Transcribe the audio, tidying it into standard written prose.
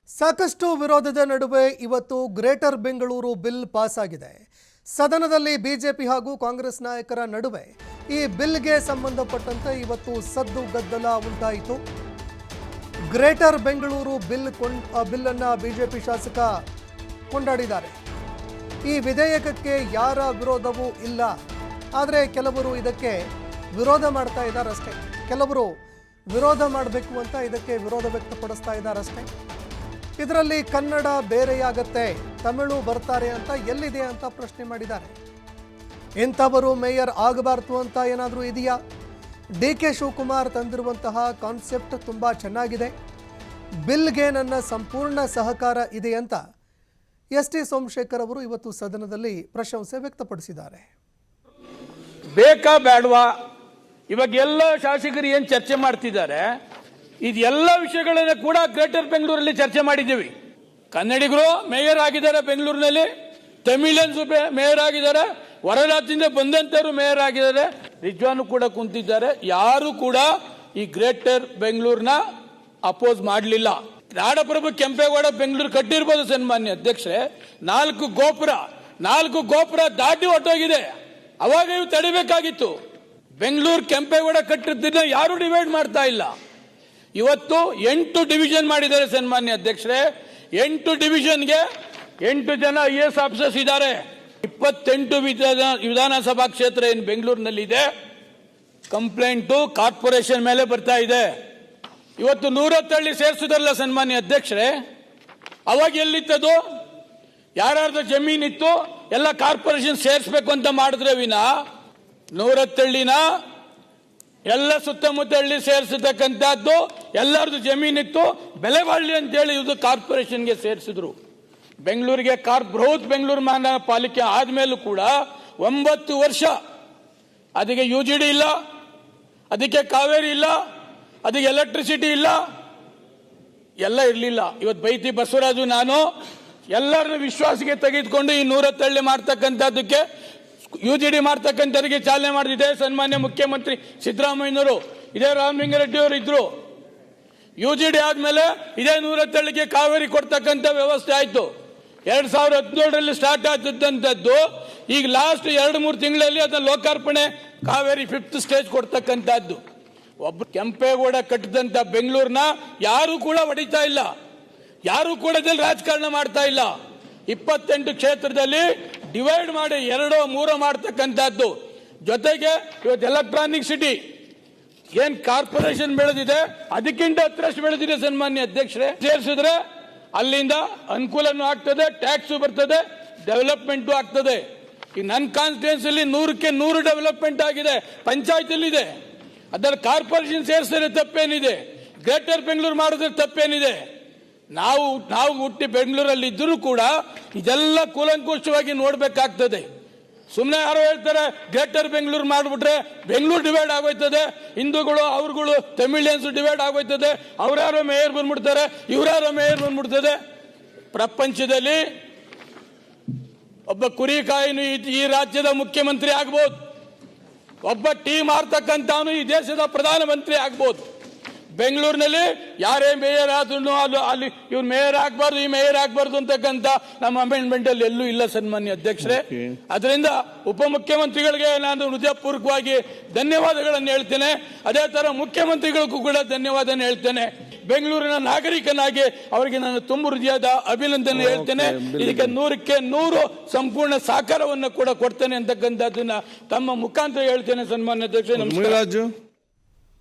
ಸಾಕಷ್ಟು ವಿರೋಧದ ನಡುವೆ ಇವತ್ತು ಗ್ರೇಟರ್ ಬೆಂಗಳೂರು ಬಿಲ್ ಪಾಸ್ ಆಗಿದೆ. ಸದನದಲ್ಲಿ ಬಿಜೆಪಿ ಹಾಗೂ ಕಾಂಗ್ರೆಸ್ ನಾಯಕರ ನಡುವೆ ಈ ಬಿಲ್ಗೆ ಸಂಬಂಧಪಟ್ಟಂತೆ ಇವತ್ತು ಸದ್ದು ಗದ್ದಲ ಉಂಟಾಯಿತು. ಗ್ರೇಟರ್ ಬೆಂಗಳೂರು ಬಿಲ್ ಅನ್ನು ಬಿಜೆಪಿ ಶಾಸಕ ಕೊಂಡಾಡಿದ್ದಾರೆ. ಈ ವಿಧೇಯಕಕ್ಕೆ ಯಾರ ವಿರೋಧವೂ ಇಲ್ಲ, ಆದರೆ ಕೆಲವರು ಇದಕ್ಕೆ ವಿರೋಧ ಮಾಡ್ತಾ ಇದ್ದಾರಷ್ಟೇ. ಕೆಲವರು ವಿರೋಧ ಮಾಡಬೇಕು ಅಂತ ಇದಕ್ಕೆ ವಿರೋಧ ವ್ಯಕ್ತಪಡಿಸ್ತಾ ಇದ್ದಾರಷ್ಟೇ. ಇದರಲ್ಲಿ ಕನ್ನಡ ಬೇರೆಯಾಗತ್ತೆ, ತಮಿಳು ಬರ್ತಾರೆ ಅಂತ ಎಲ್ಲಿದೆ ಅಂತ ಪ್ರಶ್ನೆ ಮಾಡಿದ್ದಾರೆ. ಇಂಥವರು ಮೇಯರ್ ಆಗಬಾರ್ದು ಅಂತ ಏನಾದರೂ ಇದೆಯಾ? ಡಿ.ಕೆ. ಶಿವಕುಮಾರ್ ತಂದಿರುವಂತಹ ಕಾನ್ಸೆಪ್ಟ್ ತುಂಬ ಚೆನ್ನಾಗಿದೆ, ಬಿಲ್ಗೆ ನನ್ನ ಸಂಪೂರ್ಣ ಸಹಕಾರ ಇದೆ ಅಂತ ಎಸ್.ಟಿ. ಸೋಮಶೇಖರ್ ಅವರು ಇವತ್ತು ಸದನದಲ್ಲಿ ಪ್ರಶಂಸೆ ವ್ಯಕ್ತಪಡಿಸಿದ್ದಾರೆ. ಬೇಕಾ ಬೇಡವಾ, ಇವಾಗ ಎಲ್ಲ ಶಾಸಕರು ಏನು ಚರ್ಚೆ ಮಾಡ್ತಿದ್ದಾರೆ, ಇದೆಲ್ಲ ವಿಷಯಗಳನ್ನು ಕೂಡ ಗ್ರೇಟರ್ ಬೆಂಗಳೂರಲ್ಲಿ ಚರ್ಚೆ ಮಾಡಿದ್ದೀವಿ. ಕನ್ನಡಿಗರು ಮೇಯರ್ ಆಗಿದ್ದಾರೆ ಬೆಂಗಳೂರಿನಲ್ಲಿ, ತಮಿಳಿಯನ್ಸ್ ಮೇಯರ್ ಆಗಿದ್ದಾರೆ, ಹೊರ ರಾಜ್ಯದಿಂದ ಬಂದಂತವರು ಮೇಯರ್ ಆಗಿದ್ದಾರೆ, ರಿಜ್ವಾನು ಕೂಡ ಕುಂತಿದ್ದಾರೆ. ಯಾರು ಕೂಡ ಈ ಗ್ರೇಟರ್ ಬೆಂಗಳೂರಿನ ಅಪೋಸ್ ಮಾಡಲಿಲ್ಲ. ನಾಡಪ್ರಭು ಕೆಂಪೇಗೌಡ ಬೆಂಗಳೂರು ಕಟ್ಟಿರ್ಬೋದು ಸನ್ಮಾನ್ಯ ಅಧ್ಯಕ್ಷರೇ, 4 ಗೋಪುರ ದಾಟಿ ಹೊಟ್ಟೋಗಿದೆ. ಅವಾಗ ಇವು ತಡಿಬೇಕಾಗಿತ್ತು. ಬೆಂಗಳೂರು ಕೆಂಪೇಗೌಡ ಕಟ್ಟಿದ್ದನ್ನ ಯಾರು ಡಿವೈಡ್ ಮಾಡ್ತಾ ಇಲ್ಲ. ಇವತ್ತು 8 ಡಿವಿಷನ್ ಮಾಡಿದ್ದಾರೆ ಸನ್ಮಾನ್ಯ ಅಧ್ಯಕ್ಷರೇ. 8 ಡಿವಿಷನ್ಗೆ 8 ಜನ IAS ಆಫೀಸರ್ಸ್ ಇದ್ದಾರೆ. 28 ವಿಧಾನಸಭಾ ಕ್ಷೇತ್ರ ಏನು ಬೆಂಗಳೂರಿನಲ್ಲಿ ಇದೆ, ಕಂಪ್ಲೇಂಟು ಕಾರ್ಪೊರೇಷನ್ ಮೇಲೆ ಬರ್ತಾ ಇದೆ. ಇವತ್ತು 110 ಸೇರಿಸಿದ್ರಲ್ಲ ಸನ್ಮಾನ್ಯ ಅಧ್ಯಕ್ಷರೇ, ಅವಾಗ ಎಲ್ಲಿತ್ತದು? ಯಾರ್ಯಾರ್ದು ಜಮೀನಿತ್ತು ಎಲ್ಲ ಕಾರ್ಪೊರೇಷನ್ ಸೇರಿಸಬೇಕು ಅಂತ ಮಾಡಿದ್ರೆ ವಿನ 110 ಎಲ್ಲ ಸುತ್ತಮುತ್ತ ಹಳ್ಳಿ ಸೇರಿಸತಕ್ಕಂಥದ್ದು ಎಲ್ಲರದು ಜಮೀನಿತ್ತು, ಬೆಲೆ ಬಾಳ್ಲಿ ಅಂತೇಳಿ ಇದು ಕಾರ್ಪೊರೇಷನ್ಗೆ ಸೇರಿಸಿದ್ರು. ಬೆಂಗಳೂರಿಗೆ ಬೃಹತ್ ಬೆಂಗಳೂರು ಮಹಾನಗರ ಪಾಲಿಕೆ ಆದ್ಮೇಲೂ ಕೂಡ 9 ವರ್ಷ ಅದಕ್ಕೆ UGD ಇಲ್ಲ, ಅದಕ್ಕೆ ಕಾವೇರಿ ಇಲ್ಲ, ಅದಕ್ಕೆ ಎಲೆಕ್ಟ್ರಿಸಿಟಿ ಇಲ್ಲ, ಎಲ್ಲ ಇರಲಿಲ್ಲ. ಇವತ್ತು ಬೈತಿ ಬಸವರಾಜು ನಾನು ಎಲ್ಲರನ್ನು ವಿಶ್ವಾಸಕ್ಕೆ ತೆಗೆದುಕೊಂಡು ಈ 110 ಮಾಡ್ತಕ್ಕಂಥದ್ದಕ್ಕೆ UGD ಮಾಡ್ತಕ್ಕಂಥದಕ್ಕೆ ಚಾಲನೆ ಮಾಡಿದೆ ಸನ್ಮಾನ್ಯ ಮುಖ್ಯಮಂತ್ರಿ ಸಿದ್ದರಾಮಯ್ಯನವರು. ಇದೇ ರಾಮಲಿಂಗಾರೆಡ್ಡಿ ಅವರು ಇದ್ರು. UGD ಆದ್ಮೇಲೆ ಇದೇ 110ಗೆ ಕಾವೇರಿ ಕೊಡ್ತಕ್ಕಂಥ ವ್ಯವಸ್ಥೆ ಆಯ್ತು. 2017ರಲ್ಲಿ ಸ್ಟಾರ್ಟ್ ಆಗ್ತಿದ್ದಂಥದ್ದು ಈಗ ಲಾಸ್ಟ್ 2-3 ತಿಂಗಳಲ್ಲಿ ಅದನ್ನ ಲೋಕಾರ್ಪಣೆ ಕಾವೇರಿ 5th ಸ್ಟೇಜ್ ಕೊಡ್ತಕ್ಕಂಥದ್ದು. ಒಬ್ಬರು ಕೆಂಪೇಗೌಡ ಕಟ್ಟಿದಂತ ಬೆಂಗಳೂರಿನ ಯಾರು ಕೂಡ ಹೊಡಿತಾ ಇಲ್ಲ, ಯಾರು ಕೂಡ ಇದರಲ್ಲಿ ರಾಜಕಾರಣ ಮಾಡ್ತಾ ಇಲ್ಲ. 28 ಕ್ಷೇತ್ರದಲ್ಲಿ ಡಿವೈಡ್ ಮಾಡಿ 2-3 ಮಾಡ್ತಕ್ಕಂಥದ್ದು. ಜೊತೆಗೆ ಇವತ್ತು ಎಲೆಕ್ಟ್ರಾನಿಕ್ ಸಿಟಿ ಏನ್ ಕಾರ್ಪೊರೇಷನ್ ಬೆಳೆದಿದೆ ಅದಕ್ಕಿಂತ 10ರಷ್ಟು ಬೆಳೆದಿದೆ ಸನ್ಮಾನ್ಯ ಅಧ್ಯಕ್ಷರೇ. ಸೇರಿಸಿದ್ರೆ ಅಲ್ಲಿಂದ ಅನುಕೂಲನೂ ಆಗ್ತದೆ, ಟ್ಯಾಕ್ಸ್ ಬರ್ತದೆ, ಡೆವಲಪ್ಮೆಂಟ್ ಆಗ್ತದೆ. ಈ ನನ್ನ ಕಾನ್ಸ್ಟಿಟ್ಯೂನ್ಸಿಯಲ್ಲಿ 100ಕ್ಕೆ 100 ಡೆವಲಪ್ಮೆಂಟ್ ಆಗಿದೆ, ಪಂಚಾಯತ್ ಇದೆ. ಅದರ ಕಾರ್ಪೊರೇಷನ್ ಸೇರಿಸಿದ್ರೆ ತಪ್ಪೇನಿದೆ, ಗ್ರೇಟರ್ ಬೆಂಗಳೂರು ಮಾಡಿದ್ರೆ ತಪ್ಪೇನಿದೆ? ನಾವು ಹುಟ್ಟಿ ಬೆಂಗಳೂರಲ್ಲಿ ಇದ್ರೂ ಕೂಡ ಇದೆಲ್ಲ ಕೂಲಂಕುಷವಾಗಿ ನೋಡ್ಬೇಕಾಗ್ತದೆ. ಸುಮ್ಮನೆ ಯಾರೋ ಹೇಳ್ತಾರೆ ಗ್ರೇಟರ್ ಬೆಂಗಳೂರು ಮಾಡಿಬಿಟ್ರೆ ಬೆಂಗಳೂರು ಡಿವೈಡ್ ಆಗೋಯ್ತದೆ, ಹಿಂದೂಗಳು ಅವ್ರುಗಳು ತಮಿಳಿಯನ್ಸ್ ಡಿವೈಡ್ ಆಗೋಯ್ತದೆ, ಅವ್ರ್ಯಾರೋ ಮೇಯರ್ ಬಂದ್ಬಿಡ್ತಾರೆ, ಇವ್ರ್ಯಾರೋ ಮೇಯರ್ ಬಂದ್ಬಿಡ್ತದೆ. ಪ್ರಪಂಚದಲ್ಲಿ ಒಬ್ಬ ಕುರಿಕಾಯಿನು ಈ ರಾಜ್ಯದ ಮುಖ್ಯಮಂತ್ರಿ ಆಗ್ಬೋದು, ಒಬ್ಬ ಟೀ ಮಾರ್ತಕ್ಕಂಥವನು ಈ ದೇಶದ ಪ್ರಧಾನಮಂತ್ರಿ ಆಗ್ಬೋದು. ಬೆಂಗಳೂರಿನಲ್ಲಿ ಯಾರೇ ಮೇಯರ್ ಆದ್ರೂ ಅಲ್ಲಿ ಇವ್ರು ಮೇಯರ್ ಆಗ್ಬಾರ್ದು, ಈ ಮೇಯರ್ ಆಗ್ಬಾರ್ದು ಅಂತಕ್ಕಂಥ ನಮ್ಮ ಅಮೆಂಡ್ಮೆಂಟ್ ಅಲ್ಲಿ ಎಲ್ಲೂ ಇಲ್ಲ ಸನ್ಮಾನ್ಯ ಅಧ್ಯಕ್ಷರೇ. ಅದರಿಂದ ಉಪಮುಖ್ಯಮಂತ್ರಿಗಳಿಗೆ ನಾನು ಹೃದಯಪೂರ್ವಕವಾಗಿ ಧನ್ಯವಾದಗಳನ್ನು ಹೇಳ್ತೇನೆ. ಅದೇ ತರ ಮುಖ್ಯಮಂತ್ರಿಗಳಿಗೂ ಕೂಡ ಧನ್ಯವಾದ ಹೇಳ್ತೇನೆ. ಬೆಂಗಳೂರಿನ ನಾಗರಿಕನಾಗಿ ಅವರಿಗೆ ನಾನು ತುಂಬ ಹೃದಯದ ಅಭಿನಂದನೆ ಹೇಳ್ತೇನೆ. ಇದಕ್ಕೆ 100ಕ್ಕೆ 100 ಸಂಪೂರ್ಣ ಸಹಕಾರವನ್ನು ಕೂಡ ಕೊಡ್ತೇನೆ ಅಂತಕ್ಕಂಥದ್ದನ್ನ ತಮ್ಮ ಮುಖಾಂತರ ಹೇಳ್ತೇನೆ ಸನ್ಮಾನ್ಯ ಅಧ್ಯಕ್ಷರೇ. ನಮಸ್ಕಾರ.